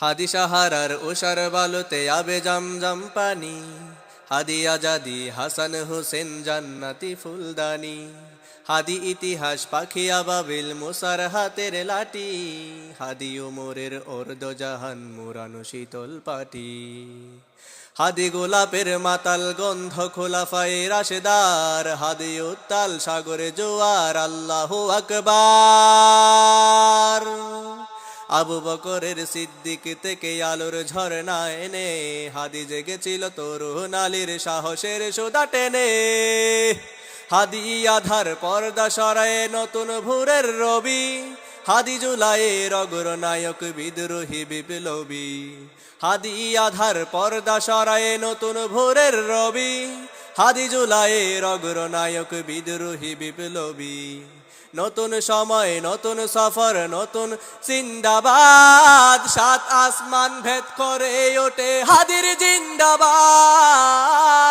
হাদি সাহারার ওশার বালুতে আবে জমজম পানি, হাদি আজাদি হাসান হুসেন জান্নাতি ফুলদানি। হাদি ইতিহাস পাখি আবাবিল মুসার হাতের লাঠি, হাদি উমরের অর্ধ জাহান মুরানো শীতল পাটি। হাদি গোলাপের মাতাল গন্ধ খোলাফায়ে রাশেদার, হাদি উত্তাল সাগরে জোয়ার আল্লাহু আকবার। আবু বকরের সিদ্দিক থেকে আলোর ঝরনা এনে, হাদি জেগেছিল তরুণ আলীর সাহসের সুদা টেনে। হাদি আধার পর্দা সরায়ে নতুন ভোরের রবি, হাদি জুলাইয়ের অগ্রনায়ক বিদ্রোহী বিপ্লবী। হাদি আধার পর্দা সরায়ে নতুন ভোরের রবি, হাদি জুলাইয়ের অগ্রনায়ক বিদ্রোহী বিপ্লবী। নতুন সময় নতুন সফর নতুন জিন্দাবাদ, সাত আসমান ভেদ করে ওঠে হাদির জিন্দাবাদ।